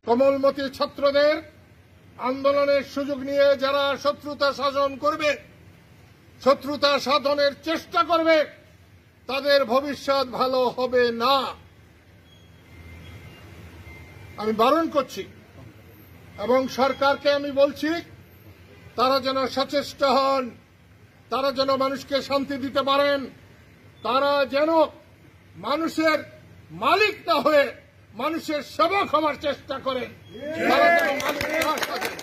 কোমলমতি ছাত্রদের আন্দোলনের সুযোগ নিয়ে যারা শত্রুতা সাধন করবে, শত্রুতা সাধনের চেষ্টা করবে, তাদের ভবিষ্যৎ ভালো হবে না। আমি বারণ করছি এবং সরকারকে আমি বলছি, তারা যেন সচেষ্ট হন, তারা যেন মানুষকে শান্তি দিতে পারেন, তারা যেন মানুষের মালিক না হয়ে মানুষের সেবক হওয়ার চেষ্টা করেন। তারা যেন মালিক না সাজেন।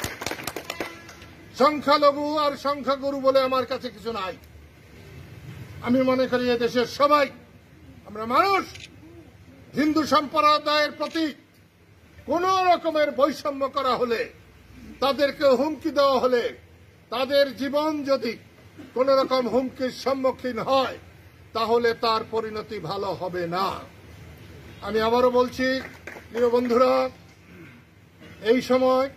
সংখ্যালঘু আর সংখ্যাগুরু বলে আমার কাছে কিছু নাই। আমি মনে করি এদেশের সবাই আমরা মানুষ। হিন্দু সম্প্রদায়ের প্রতি কোন রকমের বৈষম্য করা হলে, তাদেরকে হুমকি দেওয়া হলে, তাদের জীবন যদি কোন রকম হুমকির সম্মুখীন হয়, তাহলে তার পরিণতি ভালো হবে না। আমি আবারও বলছি, প্রিয় বন্ধুরা, এই সময়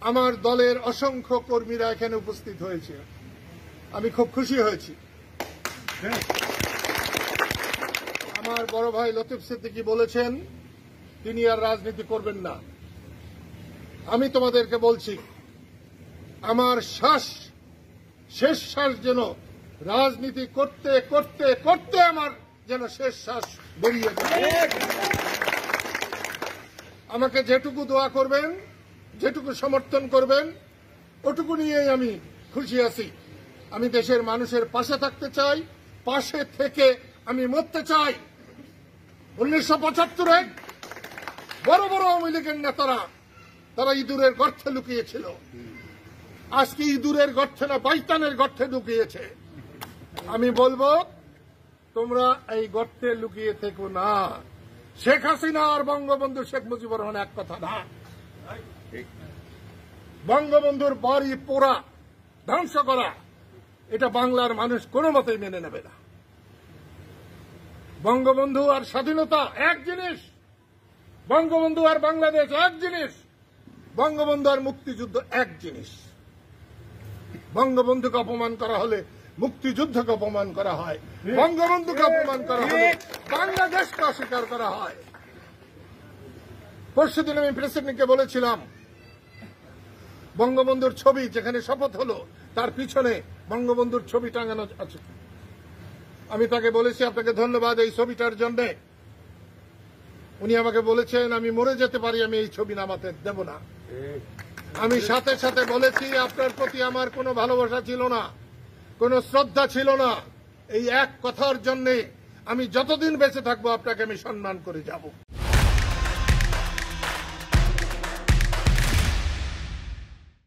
আমার দলের অসংখ্য কর্মীরা এখানে উপস্থিত হয়েছে। আমি খুব খুশি হয়েছি। আমার বড় ভাই লতিফ সিদ্দিকী বলেছেন তিনি আর রাজনীতি করবেন না। আমি তোমাদেরকে বলছি, আমার শেষ শ্বাস যেন রাজনীতি করতে করতে করতে আমার যেন শেষ শ্বাস বেরিয়ে যায়। আমাকে যেটুকু দোয়া করবেন, যেটুকু সমর্থন করবেন, ওটুকু নিয়েই আমি খুশি আছি। আমি দেশের মানুষের পাশে থাকতে চাই, পাশে থেকে আমি মরতে চাই। 1975-এ বড় বড় আওয়ামী লীগের নেতারা তারা ইঁদুরের গর্তে লুকিয়েছিল। আজকে ইঁদুরের গর্তে না, বাইতানের গর্তে লুকিয়েছে। আমি বলবো, তোমরা এই গর্তে লুকিয়ে থেকো না। শেখ হাসিনা আর বঙ্গবন্ধু শেখ মুজিবুর রহমান এক কথা না। বঙ্গবন্ধুর বাড়ি পোড়া, ধ্বংস করা, এটা বাংলার মানুষ কোনো মতেই মেনে নেবে না। বঙ্গবন্ধু আর স্বাধীনতা এক জিনিস, বঙ্গবন্ধু আর বাংলাদেশ এক জিনিস, বঙ্গবন্ধু আর মুক্তিযুদ্ধ এক জিনিস। বঙ্গবন্ধুকে অপমান করা হলে মুক্তিযুদ্ধকে অপমান করা হয়, বঙ্গবন্ধুকে অপমান করা হলে বাংলাদেশকে অস্বীকার করা হয়। পরশুদিন আমি প্রেসিডেন্টকে বলেছিলাম, বঙ্গবন্ধুর ছবি যেখানে শপথ হলো তার পিছনে বঙ্গবন্ধুর ছবি টাঙানো আছে। আমি তাকে বলেছি, আপনাকে ধন্যবাদ এই ছবিটার জন্য। উনি আমাকে বলেছেন, আমি মরে যেতে পারি, আমি এই ছবি নামাতে দেব না। আমি সাথে সাথে বলেছি, আপনার প্রতি আমার কোনো ভালোবাসা ছিল না, কোনো শ্রদ্ধা ছিল না। এই এক কথার জন্য আমি যতদিন বেঁচে থাকবো আপনাকে আমি সম্মান করে যাব।